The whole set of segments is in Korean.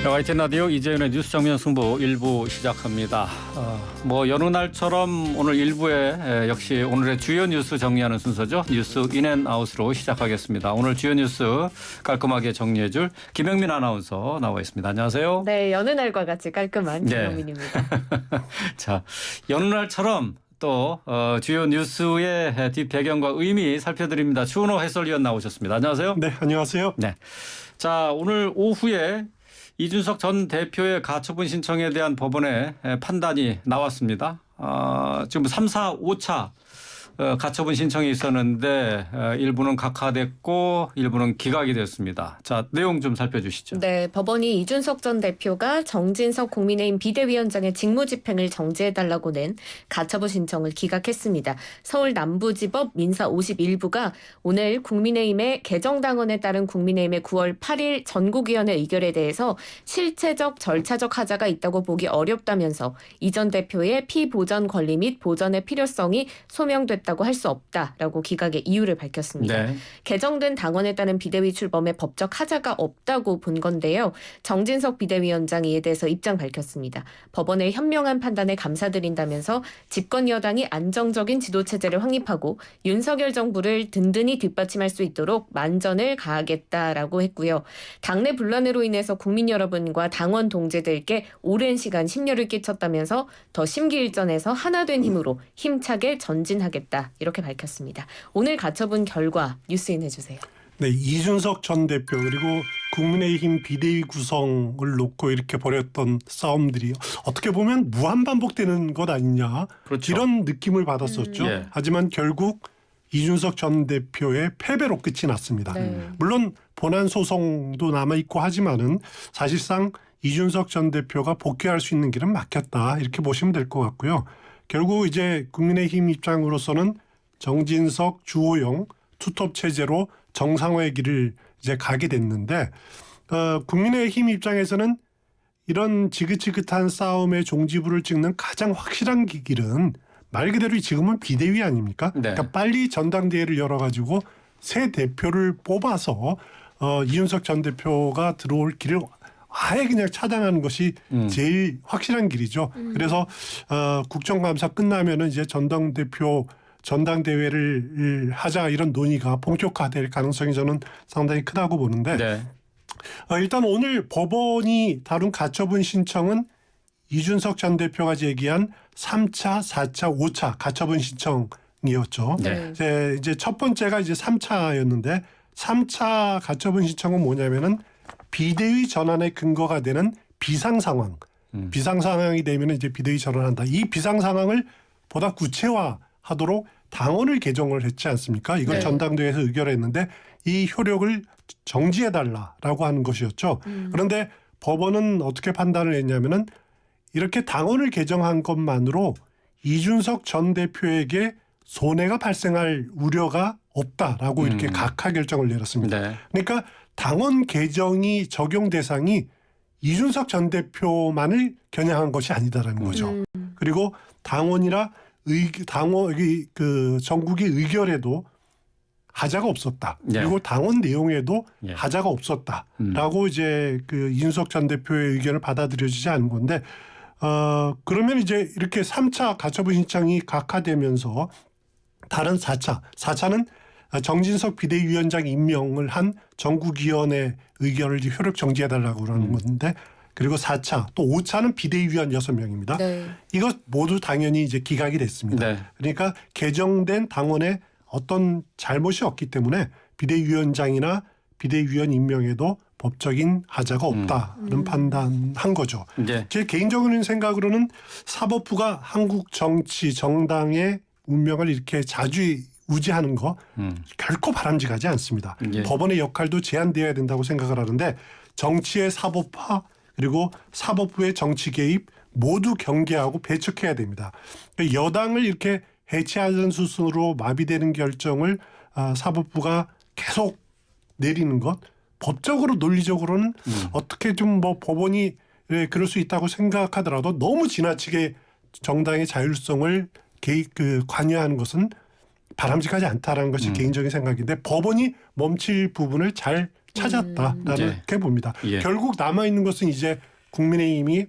YTN 라디오 이재윤의 뉴스 정면 승부 1부 시작합니다. 여느 날처럼 오늘 1부에 역시 오늘의 주요 뉴스 정리하는 순서죠. 뉴스 인앤아웃으로 시작하겠습니다. 오늘 주요 뉴스 깔끔하게 정리해줄 김영민 아나운서 나와 있습니다. 안녕하세요. 네, 여느 날과 같이 깔끔한 김영민입니다. 자, 여느 날처럼 또 주요 뉴스의 뒷배경과 의미 살펴드립니다. 추은호 해설위원 나오셨습니다. 안녕하세요. 네, 안녕하세요. 네. 자, 오늘 오후에 이준석 전 대표의 가처분 신청에 대한 법원의 판단이 나왔습니다. 지금 3, 4, 5차 가처분 신청이 있었는데 일부는 각하됐고 일부는 기각이 됐습니다. 자, 내용 좀 살펴주시죠. 네, 법원이 이준석 전 대표가 정진석 국민의힘 비대위원장의 직무집행을 정지해달라고 낸 가처분 신청을 기각했습니다. 서울 남부지법 민사 51부가 오늘 국민의힘의 개정당원에 따른 국민의힘의 9월 8일 전국위원회 의결에 대해서 실체적 절차적 하자가 있다고 보기 어렵다면서 이 전 대표의 피보전 권리 및 보전의 필요성이 소명됐다고 할 수 없다라고 기각의 이유를 밝혔습니다. 네. 개정된 당원에 따른 비대위 출범에 법적 하자가 없다고 본 건데요. 정진석 비대위원장이 이에 대해서 입장 밝혔습니다. 법원의 현명한 판단에 감사드린다면서 집권 여당이 안정적인 지도체제를 확립하고 윤석열 정부를 든든히 뒷받침할 수 있도록 만전을 가하겠다라고 했고요. 당내 분란으로 인해서 국민 여러분과 당원 동지들께 오랜 시간 심려를 끼쳤다면서 더 심기일전에서 하나된 힘으로 힘차게 전진하겠다 이렇게 밝혔습니다. 오늘 가처분 결과 뉴스인 해주세요. 네, 이준석 전 대표 그리고 국민의힘 비대위 구성을 놓고 이렇게 벌였던 싸움들이 어떻게 보면 무한 반복되는 것 아니냐 그렇죠. 이런 느낌을 받았었죠. 예. 하지만 결국 이준석 전 대표의 패배로 끝이 났습니다. 네. 물론 본안 소송도 남아있고 하지만은 사실상 이준석 전 대표가 복귀할 수 있는 길은 막혔다 이렇게 보시면 될 것 같고요. 결국 이제 국민의힘 입장으로서는 정진석, 주호영 투톱 체제로 정상화의 길을 이제 가게 됐는데 국민의힘 입장에서는 이런 지긋지긋한 싸움의 종지부를 찍는 가장 확실한 길은 말 그대로 지금은 비대위 아닙니까? 네. 그러니까 빨리 전당대회를 열어가지고 새 대표를 뽑아서 이준석 전 대표가 들어올 길을 아예 그냥 차단하는 것이 제일 확실한 길이죠. 그래서 국정감사 끝나면은 이제 전당대회를 하자 이런 논의가 본격화될 가능성이 저는 상당히 크다고 보는데 네. 일단 오늘 법원이 다룬 가처분 신청은 이준석 전 대표가 제기한 3차, 4차, 5차 가처분 신청이었죠. 네. 이제 첫 번째가 이제 3차였는데 3차 가처분 신청은 뭐냐면은 비대위 전환의 근거가 되는 비상 상황. 비상 상황이 되면 이제 비대위 전환한다. 이 비상 상황을 보다 구체화하도록 당원을 개정을 했지 않습니까? 이걸 네. 전당대회에서 의결했는데 이 효력을 정지해달라라고 하는 것이었죠. 그런데 법원은 어떻게 판단을 했냐면은 이렇게 당원을 개정한 것만으로 이준석 전 대표에게 손해가 발생할 우려가 없다라고 이렇게 각하 결정을 내렸습니다. 네. 그러니까 당원 개정이 적용 대상이 이준석 전 대표만을 겨냥한 것이 아니다라는 거죠. 그리고 당원이나 그 전국의 의결에도 하자가 없었다. 예. 그리고 당원 내용에도 예. 하자가 없었다라고 이제 그 이준석 전 대표의 의견을 받아들여지지 않은 건데 그러면 이제 이렇게 3차 가처분 신청이 각하되면서 다른 4차는 정진석 비대위원장 임명을 한 전국위원회 의결을 이제 효력 정지해달라고 그러는 건데 그리고 4차 또 5차는 비대위원 6명입니다. 네. 이것 모두 당연히 이제 기각이 됐습니다. 네. 그러니까 개정된 당원에 어떤 잘못이 없기 때문에 비대위원장이나 비대위원 임명에도 법적인 하자가 없다는 판단한 거죠. 네. 제 개인적인 생각으로는 사법부가 한국 정치 정당의 운명을 이렇게 좌지우지하는 거 결코 바람직하지 않습니다. 예. 법원의 역할도 제한되어야 된다고 생각을 하는데 정치의 사법화 그리고 사법부의 정치 개입 모두 경계하고 배척해야 됩니다. 여당을 이렇게 해체하는 수순으로 마비되는 결정을 사법부가 계속 내리는 것 법적으로 논리적으로는 어떻게 좀 뭐 법원이 그럴 수 있다고 생각하더라도 너무 지나치게 정당의 자율성을 관여하는 것은 바람직하지 않다라는 것이 개인적인 생각인데 법원이 멈출 부분을 잘 찾았다라는 예. 게 봅니다. 예. 결국 남아있는 것은 이제 국민의힘이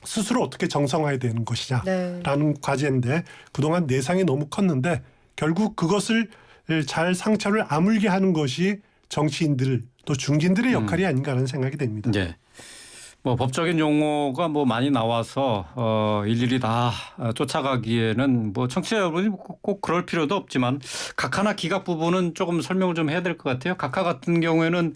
스스로 어떻게 정상화해야 되는 것이냐라는 네. 과제인데 그동안 내상이 너무 컸는데 결국 그것을 잘 상처를 아물게 하는 것이 정치인들 또 중진들의 역할이 아닌가 하는 생각이 됩니다. 예. 뭐 법적인 용어가 뭐 많이 나와서 일일이 다 쫓아가기에는 뭐 청취자 여러분이 꼭 그럴 필요도 없지만 각하나 기각 부분은 조금 설명을 좀 해야 될 것 같아요. 각하 같은 경우에는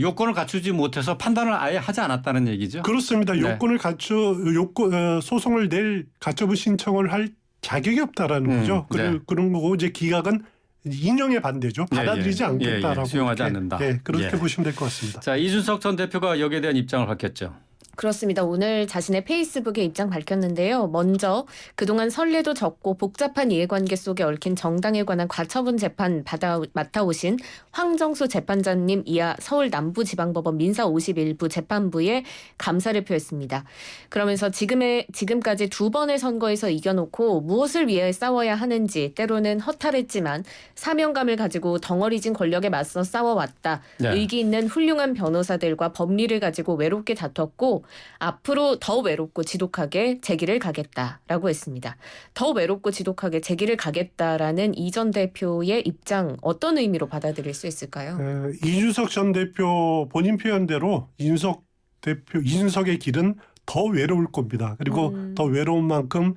요건을 갖추지 못해서 판단을 아예 하지 않았다는 얘기죠. 그렇습니다. 네. 요건을 소송을 낼 가처분 신청을 할 자격이 없다라는 거죠. 네. 그런 거고 이제 기각은 인용에 반대죠. 받아들이지 않겠다라고 수용하지 이렇게, 않는다. 그렇게 보시면 될 것 같습니다. 자, 이준석 전 대표가 여기에 대한 입장을 밝혔죠. 그렇습니다. 오늘 자신의 페이스북에 입장 밝혔는데요. 먼저 그동안 선례도 적고 복잡한 이해관계 속에 얽힌 정당에 관한 가처분 재판 맡아오신 황정수 재판장님 이하 서울 남부지방법원 민사 51부 재판부에 감사를 표했습니다. 그러면서 지금까지 2번의 선거에서 이겨놓고 무엇을 위해 싸워야 하는지 때로는 허탈했지만 사명감을 가지고 덩어리진 권력에 맞서 싸워왔다. 네. 의기 있는 훌륭한 변호사들과 법리를 가지고 외롭게 다퉜고 앞으로 더 외롭고 지독하게 제 길을 가겠다라고 했습니다. 더 외롭고 지독하게 제 길을 가겠다라는 이 전 대표의 입장 어떤 의미로 받아들일 수 있을까요? 이준석 전 대표 본인 표현대로 이준석의 길은 더 외로울 겁니다. 그리고 더 외로운 만큼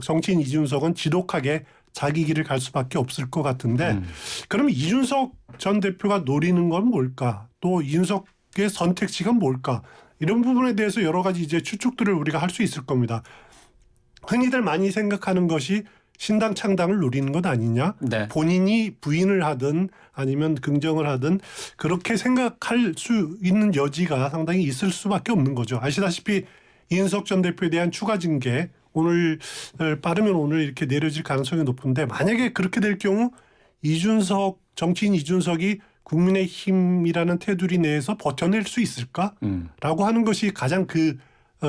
정치인 이준석은 지독하게 자기 길을 갈 수밖에 없을 것 같은데 그럼 이준석 전 대표가 노리는 건 뭘까? 또 이준석의 선택지가 뭘까? 이런 부분에 대해서 여러 가지 이제 추측들을 우리가 할 수 있을 겁니다. 흔히들 많이 생각하는 것이 신당 창당을 노리는 것 아니냐? 네. 본인이 부인을 하든 아니면 긍정을 하든 그렇게 생각할 수 있는 여지가 상당히 있을 수밖에 없는 거죠. 아시다시피 이준석 전 대표에 대한 추가 징계 오늘 빠르면 오늘 이렇게 내려질 가능성이 높은데 만약에 그렇게 될 경우 정치인 이준석이 국민의힘이라는 테두리 내에서 버텨낼 수 있을까라고 하는 것이 가장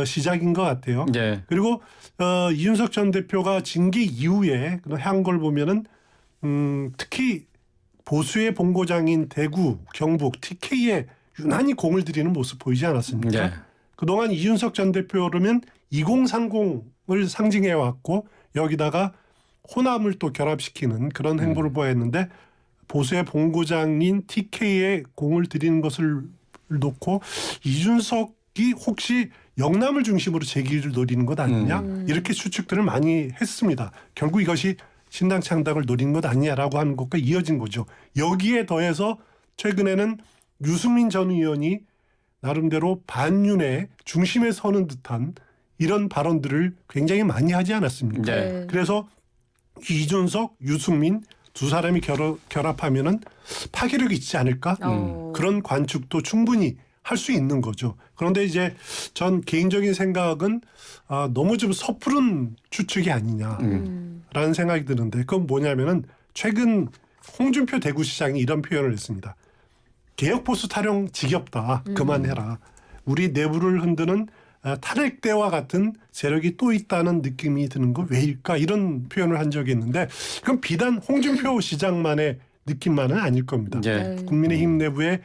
시작인 것 같아요. 네. 그리고 이준석 전 대표가 징계 이후에 한 걸 보면은 특히 보수의 본고장인 대구, 경북, TK에 유난히 공을 들이는 모습 보이지 않았습니까? 네. 그동안 이준석 전 대표라면 2030을 상징해 왔고 여기다가 호남을 또 결합시키는 그런 행보를 보였는데 보수의 본고장인 TK에 공을 들이는 것을 놓고 이준석이 혹시 영남을 중심으로 재기를 노리는 것 아니냐 이렇게 추측들을 많이 했습니다. 결국 이것이 신당 창당을 노리는 것 아니냐라고 하는 것과 이어진 거죠. 여기에 더해서 최근에는 유승민 전 의원이 나름대로 반윤의 중심에 서는 듯한 이런 발언들을 굉장히 많이 하지 않았습니까? 네. 그래서 이준석, 유승민 두 사람이 결합하면은 파괴력이 있지 않을까? 그런 관측도 충분히 할 수 있는 거죠. 그런데 이제 전 개인적인 생각은 너무 좀 섣부른 추측이 아니냐라는 생각이 드는데 그건 뭐냐면은 최근 홍준표 대구시장이 이런 표현을 했습니다. 개혁보수 타령 지겹다. 그만해라. 우리 내부를 흔드는 탄핵대와 같은 세력이 또 있다는 느낌이 드는 거 왜일까? 이런 표현을 한 적이 있는데 그건 비단 홍준표 시장만의 느낌만은 아닐 겁니다. 네. 국민의힘 내부의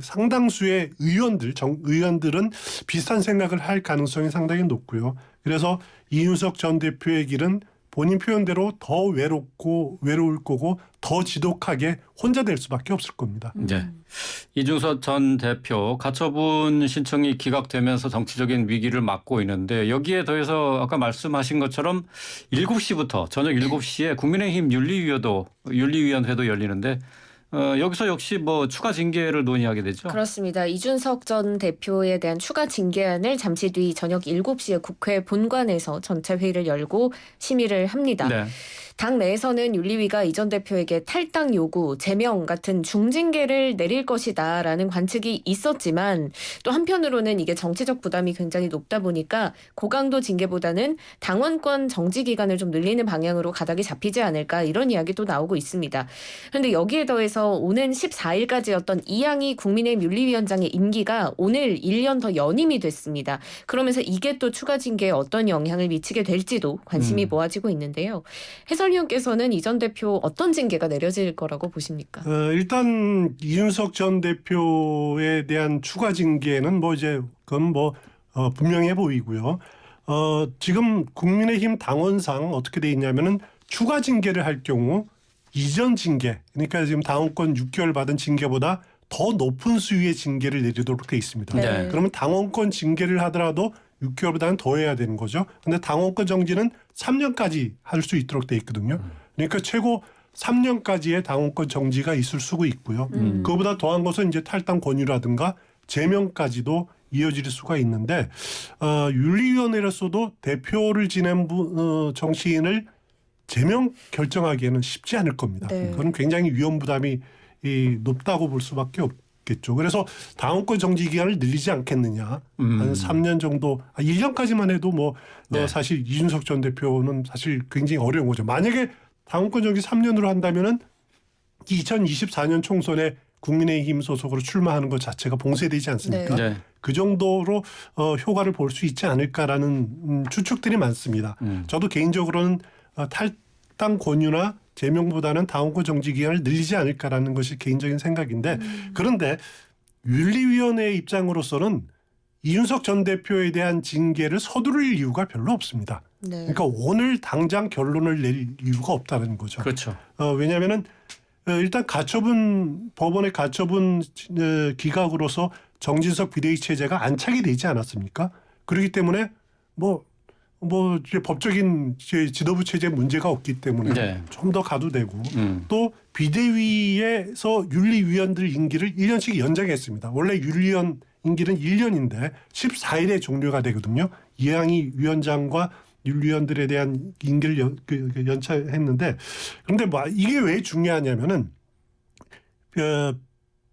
상당수의 의원들은 비슷한 생각을 할 가능성이 상당히 높고요. 그래서 이준석 전 대표의 길은 본인 표현대로 더 외로울 거고 더 지독하게 혼자 될 수밖에 없을 겁니다. 네. 이준석 전 대표 가처분 신청이 기각되면서 정치적인 위기를 맞고 있는데 여기에 더해서 아까 말씀하신 것처럼 7시부터 저녁 7시에 국민의힘 윤리위원회도 열리는데 여기서 역시 뭐 추가 징계를 논의하게 되죠. 그렇습니다. 이준석 전 대표에 대한 추가 징계안을 잠시 뒤 저녁 7시에 국회 본관에서 전체 회의를 열고 심의를 합니다. 네. 당 내에서는 윤리위가 이 전 대표에게 탈당 요구, 제명 같은 중징계를 내릴 것이다라는 관측이 있었지만 또 한편으로는 이게 정치적 부담이 굉장히 높다 보니까 고강도 징계보다는 당원권 정지 기간을 좀 늘리는 방향으로 가닥이 잡히지 않을까 이런 이야기도 나오고 있습니다. 그런데 여기에 더해서 이어서 오는 14일까지였던 이양희 국민의힘 윤리위원장의 임기가 오늘 1년 더 연임이 됐습니다. 그러면서 이게 또 추가 징계에 어떤 영향을 미치게 될지도 관심이 모아지고 있는데요. 해설위원께서는 이 전 대표 어떤 징계가 내려질 거라고 보십니까? 일단 이준석 전 대표에 대한 추가 징계는 뭐 이제 그건 뭐 분명해 보이고요. 지금 국민의힘 당원상 어떻게 돼 있냐면은 추가 징계를 할 경우 이전 징계, 그러니까 지금 당원권 6개월 받은 징계보다 더 높은 수위의 징계를 내리도록 돼 있습니다. 네. 그러면 당원권 징계를 하더라도 6개월보다는 더 해야 되는 거죠. 근데 당원권 정지는 3년까지 할 수 있도록 돼 있거든요. 그러니까 최고 3년까지의 당원권 정지가 있을 수가 있고요. 그거보다 더한 것은 이제 탈당 권유라든가 제명까지도 이어질 수가 있는데 윤리위원회로서도 대표를 지낸 정치인을 제명 결정하기에는 쉽지 않을 겁니다. 네. 그건 굉장히 위험 부담이 높다고 볼 수밖에 없겠죠. 그래서 당원권 정지 기간을 늘리지 않겠느냐. 한 3년 정도, 1년까지만 해도 뭐 네. 사실 이준석 전 대표는 사실 굉장히 어려운 거죠. 만약에 당원권 정지 3년으로 한다면은 2024년 총선에 국민의힘 소속으로 출마하는 것 자체가 봉쇄되지 않습니까? 네. 그 정도로 효과를 볼 수 있지 않을까라는 추측들이 많습니다. 저도 개인적으로는 탈당 권유나 제명보다는 당원권 정지 기간을 늘리지 않을까라는 것이 개인적인 생각인데 그런데 윤리위원회의 입장으로서는 이준석 전 대표에 대한 징계를 서두를 이유가 별로 없습니다. 네. 그러니까 오늘 당장 결론을 낼 이유가 없다는 거죠. 그렇죠. 왜냐하면은 일단 법원의 가처분 기각으로서 정진석 비대위 체제가 안착이 되지 않았습니까? 그렇기 때문에 뭐 이제 법적인 지도부 체제 문제가 없기 때문에 네. 좀 더 가도 되고 또 비대위에서 윤리위원들 임기를 1년씩 연장했습니다. 원래 윤리위원 임기는 1년인데 14일에 종료가 되거든요. 이양희 위원장과 윤리위원들에 대한 임기를 연차했는데 그런데 뭐 이게 왜 중요하냐면은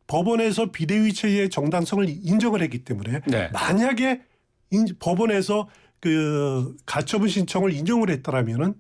법원에서 비대위 체제의 정당성을 인정을 했기 때문에 네. 만약에 법원에서 그 가처분 신청을 인정을 했더라면은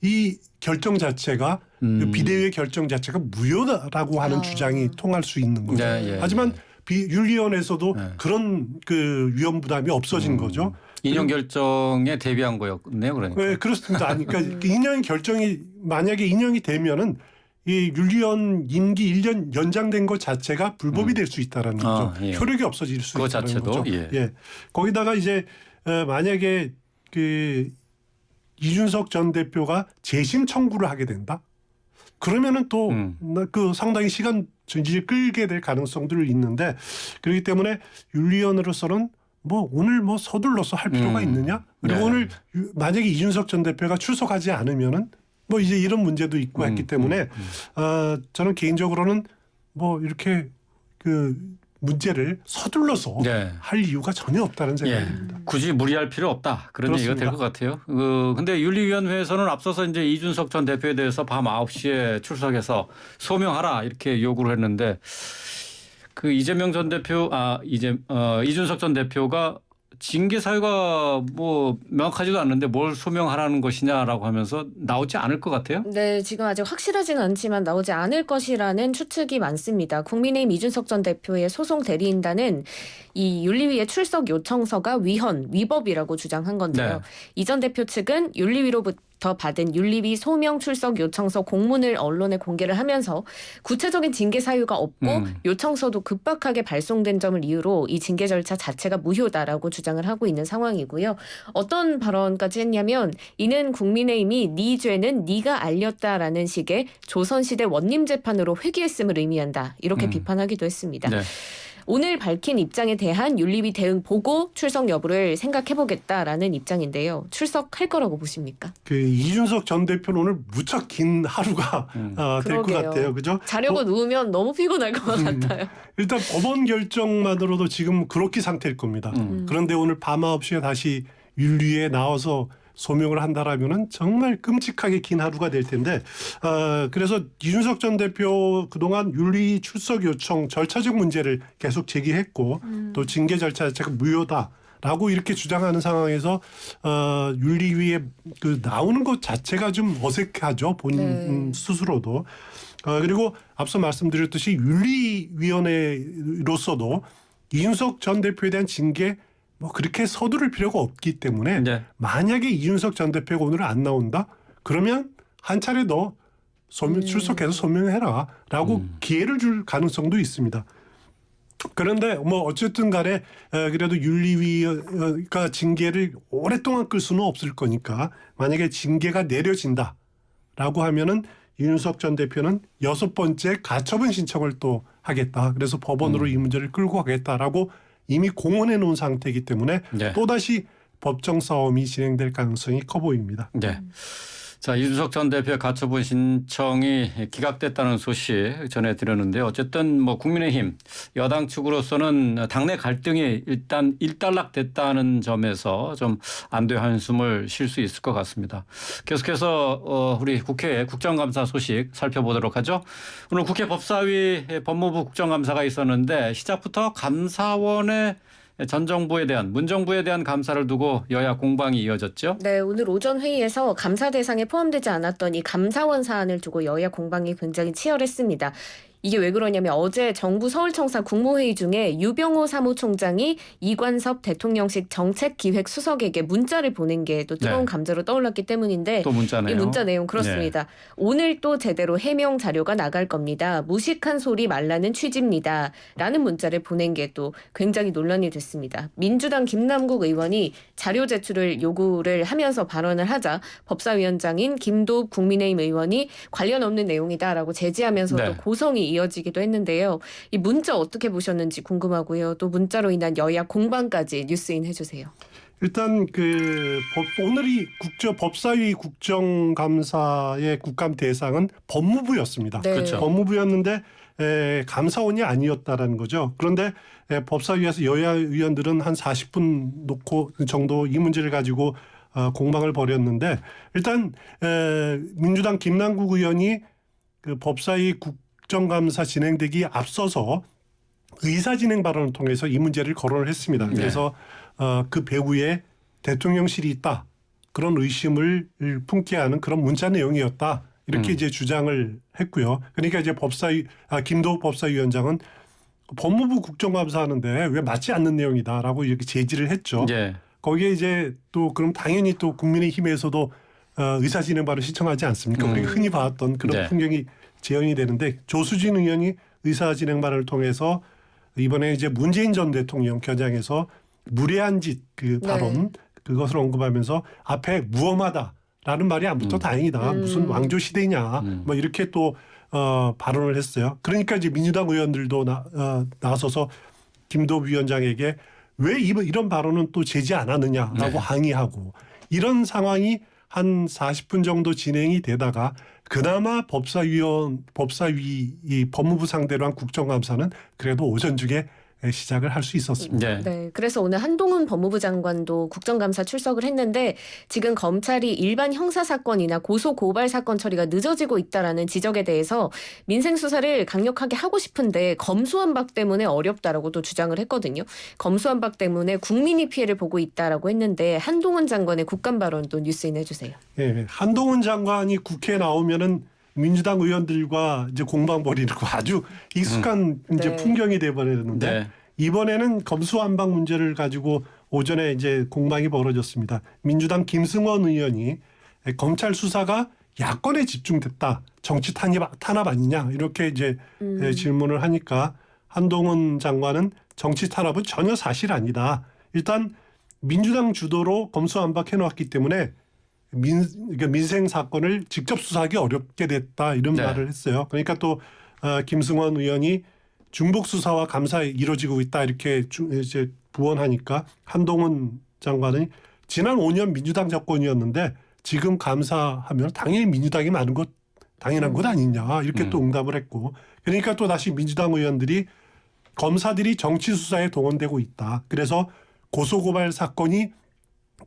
이 결정 자체가 비대위의 결정 자체가 무효다라고 하는 주장이 통할 수 있는 거죠. 네, 예, 하지만 예. 윤리위원회에서도 네. 그런 그 위험 부담이 없어진 거죠. 인용 결정에 대비한 거였네요, 그러니까. 네, 그렇습니다. 그러니까 인용 결정이 만약에 인용이 되면은 이 윤리위원 임기 1년 연장된 것 자체가 불법이 될 수 있다라는 거죠. 예. 효력이 없어질 수 그거 있다는 자체도, 거죠. 예. 거기다가 이제 만약에 그 이준석 전 대표가 재심 청구를 하게 된다. 그러면은 또 그 상당히 시간 전지를 끌게 될 가능성들이 있는데 그렇기 때문에 윤리위원으로서는 뭐 오늘 뭐 서둘러서 할 필요가 있느냐? 그리고 네. 오늘 만약에 이준석 전 대표가 출석하지 않으면은 뭐 이제 이런 문제도 있고 했기 때문에 저는 개인적으로는 뭐 이렇게 그 문제를 서둘러서 네. 할 이유가 전혀 없다는 예. 생각입니다. 굳이 무리할 필요 없다. 그런 그렇습니다. 얘기가 될 것 같아요. 근데 윤리위원회에서는 앞서서 이제 이준석 전 대표에 대해서 밤 9시에 출석해서 소명하라 이렇게 요구를 했는데 그 이재명 전 대표 이준석 전 대표가 징계 사유가 뭐 명확하지도 않는데 뭘 소명하라는 것이냐라고 하면서 나오지 않을 것 같아요. 네, 지금 아직 확실하지는 않지만 나오지 않을 것이라는 추측이 많습니다. 국민의힘 이준석 전 대표의 소송 대리인단은 이 윤리위의 출석 요청서가 위법이라고 주장한 건데요. 네. 이 전 대표 측은 윤리위로부터 받은 윤리위 소명 출석 요청서 공문을 언론에 공개를 하면서 구체적인 징계 사유가 없고 요청서도 급박하게 발송된 점을 이유로 이 징계 절차 자체가 무효다라고 주장을 하고 있는 상황이고요. 어떤 발언까지 했냐면 이는 국민의힘이 네 죄는 네가 알렸다라는 식의 조선시대 원님 재판으로 회귀했음을 의미한다. 이렇게 비판하기도 했습니다. 네. 오늘 밝힌 입장에 대한 윤리위 대응 보고 출석 여부를 생각해보겠다라는 입장인데요. 출석할 거라고 보십니까? 그 이준석 전 대표는 오늘 무척 긴 하루가 될 것 그러게요. 같아요. 그죠? 자려고 누우면 너무 피곤할 것 같아요. 일단 법원 결정만으로도 지금 그렇게 상태일 겁니다. 그런데 오늘 밤 9시에 다시 윤리에 나와서 소명을 한다라면은 정말 끔찍하게 긴 하루가 될 텐데 그래서 이준석 전 대표 그동안 윤리 출석 요청 절차적 문제를 계속 제기했고 또 징계 절차 자체가 무효다라고 이렇게 주장하는 상황에서 윤리위에 그 나오는 것 자체가 좀 어색하죠. 본인 네. 스스로도. 그리고 앞서 말씀드렸듯이 윤리위원회로서도 이준석 전 대표에 대한 징계 뭐 그렇게 서두를 필요가 없기 때문에 네. 만약에 이준석 전 대표가 오늘 안 나온다 그러면 한 차례 더 출석해서 소명해라라고 기회를 줄 가능성도 있습니다. 그런데 뭐 어쨌든 간에 그래도 윤리위가 징계를 오랫동안 끌 수는 없을 거니까 만약에 징계가 내려진다라고 하면은 이준석 전 대표는 6번째 가처분 신청을 또 하겠다. 그래서 법원으로 이 문제를 끌고 가겠다라고 이미 공언해 놓은 상태이기 때문에 네. 또다시 법정 싸움이 진행될 가능성이 커 보입니다. 네. 자, 이준석 전 대표의 가처분 신청이 기각됐다는 소식 전해드렸는데 어쨌든 뭐 국민의힘 여당 측으로서는 당내 갈등이 일단 일단락됐다는 점에서 좀 안도의 한숨을 쉴 수 있을 것 같습니다. 계속해서 우리 국회 국정감사 소식 살펴보도록 하죠. 오늘 국회 법사위 법무부 국정감사가 있었는데 시작부터 감사원의 전 정부에 대한 문정부에 대한 감사를 두고 여야 공방이 이어졌죠. 네, 오늘 오전 회의에서 감사 대상에 포함되지 않았던 이 감사원 사안을 두고 여야 공방이 굉장히 치열했습니다. 이게 왜 그러냐면 어제 정부 서울청사 국무회의 중에 유병호 사무총장이 이관섭 대통령실 정책기획수석에게 문자를 보낸 게 또 뜨거운 네. 감자로 떠올랐기 때문인데 또 문자네요. 이 문자 내용 그렇습니다. 오늘 또 제대로 해명 자료가 나갈 겁니다. 무식한 소리 말라는 취지입니다. 라는 문자를 보낸 게 또 굉장히 논란이 됐습니다. 민주당 김남국 의원이 자료 제출을 요구를 하면서 발언을 하자 법사위원장인 김도읍 국민의힘 의원이 관련 없는 내용이다라고 제지하면서 네. 또 고성이 이어지기도 했는데요. 이 문자 어떻게 보셨는지 궁금하고요. 또 문자로 인한 여야 공방까지 뉴스인 해주세요. 일단 오늘이 법사위 국정감사의 국감 대상은 법무부였습니다. 네. 그렇죠. 법무부였는데 감사원이 아니었다라는 거죠. 그런데 법사위에서 여야 의원들은 한 40분 놓고 정도 이 문제를 가지고 공방을 벌였는데 일단 민주당 김남국 의원이 그 법사위 국정감사 진행되기 앞서서 의사진행 발언을 통해서 이 문제를 거론을 했습니다. 네. 그래서 그 배후에 대통령실이 있다. 그런 의심을 품게 하는 그런 문자 내용이었다. 이렇게 이제 주장을 했고요. 그러니까 이제 김도읍 법사위원장은 법무부 국정감사 하는데 왜 맞지 않는 내용이다라고 이렇게 제지를 했죠. 예. 거기에 이제 또 그럼 당연히 또 국민의힘에서도 의사진행 발언 신청하지 않습니까? 우리가 흔히 봤던 그런 네. 풍경이 재현이 되는데 조수진 의원이 의사진행 발언을 통해서 이번에 이제 문재인 전 대통령 겨냥해서 무례한 짓 그 발언 그것을 언급하면서 앞에 무엄하다라는 말이 안 붙어 다행이다. 무슨 왕조 시대냐 뭐 이렇게 또 발언을 했어요. 그러니까 이제 민주당 의원들도 나서서 김도읍 위원장에게 왜 이런 발언은 또 제지 안 하느냐라고 네. 항의하고 이런 상황이 한 40분 정도 진행이 되다가 그나마 법사위 이 법무부 상대로 한 국정감사는 그래도 오전 중에 시작을 할 수 있었습니다. 네. 네, 그래서 오늘 한동훈 법무부 장관도 국정감사 출석을 했는데 지금 검찰이 일반 형사 사건이나 고소 고발 사건 처리가 늦어지고 있다라는 지적에 대해서 민생 수사를 강력하게 하고 싶은데 검수완박 때문에 어렵다라고 또 주장을 했거든요. 검수완박 때문에 국민이 피해를 보고 있다라고 했는데 한동훈 장관의 국감 발언도 뉴스인 해주세요. 네, 한동훈 장관이 국회에 나오면은 민주당 의원들과 이제 공방 벌이는 거 아주 익숙한 이제 네. 풍경이 돼버렸는데 네. 이번에는 검수완박 문제를 가지고 오전에 이제 공방이 벌어졌습니다. 민주당 김승원 의원이 검찰 수사가 야권에 집중됐다, 정치 탄압 아니냐 이렇게 이제 질문을 하니까 한동훈 장관은 정치 탄압은 전혀 사실 아니다. 일단 민주당 주도로 검수완박 해놓았기 때문에 민생 사건을 직접 수사하기 어렵게 됐다 이런 네. 말을 했어요. 그러니까 또 김승원 의원이 중복 수사와 감사 이루어지고 있다 이렇게 이제 부언하니까 한동훈 장관은 지난 5년 민주당 정권이었는데 지금 감사하면 당연히 민주당이 많은 것 당연한 것 아니냐 이렇게 또 응답을 했고 그러니까 또 다시 민주당 의원들이 검사들이 정치 수사에 동원되고 있다. 그래서 고소고발 사건이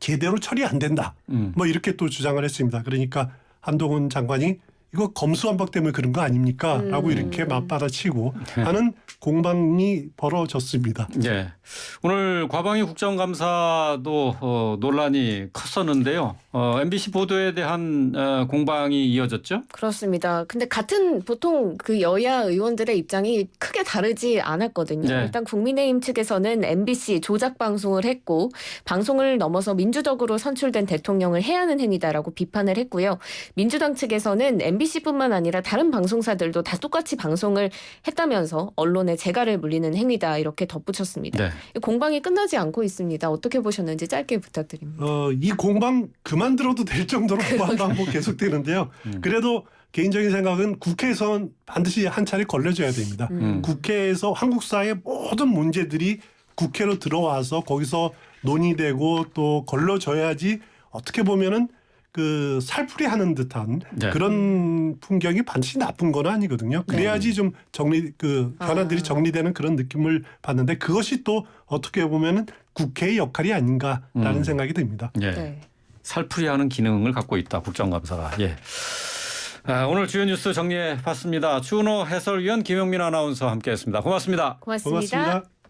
제대로 처리 안 된다. 뭐 이렇게 또 주장을 했습니다. 그러니까 한동훈 장관이 이거 검수완박 때문에 그런 거 아닙니까? 라고 이렇게 맞받아치고 하는 공방이 벌어졌습니다. 예. 오늘 과방위 국정감사도 논란이 컸었는데요. MBC 보도에 대한 공방이 이어졌죠? 그렇습니다. 근데 같은 보통 그 여야 의원들의 입장이 크게 다르지 않았거든요. 네. 일단 국민의힘 측에서는 MBC 조작 방송을 했고 방송을 넘어서 민주적으로 선출된 대통령을 해하는 행위다라고 비판을 했고요. 민주당 측에서는 MBC뿐만 아니라 다른 방송사들도 다 똑같이 방송을 했다면서 언론에 재갈을 물리는 행위다 이렇게 덧붙였습니다. 네. 공방이 끝나지 않고 있습니다. 어떻게 보셨는지 짧게 부탁드립니다. 이 공방 그만들어도 될 정도로 보안 방법 계속되는데요. 그래도 개인적인 생각은 국회에선 반드시 한 차례 걸려줘야 됩니다. 국회에서 한국사의 모든 문제들이 국회로 들어와서 거기서 논의되고 또 걸러져야지 어떻게 보면은 그 살풀이하는 듯한 네. 그런 풍경이 반드시 나쁜 건 아니거든요. 그래야지 좀 현안들이 정리되는 그런 느낌을 받는데 그것이 또 어떻게 보면은 국회의 역할이 아닌가라는 생각이 듭니다. 예. 네. 살풀이하는 기능을 갖고 있다. 국정감사가. 예. 오늘 주요 뉴스 정리해 봤습니다. 추은호 해설위원 김용민 아나운서와 함께했습니다. 고맙습니다. 고맙습니다. 고맙습니다.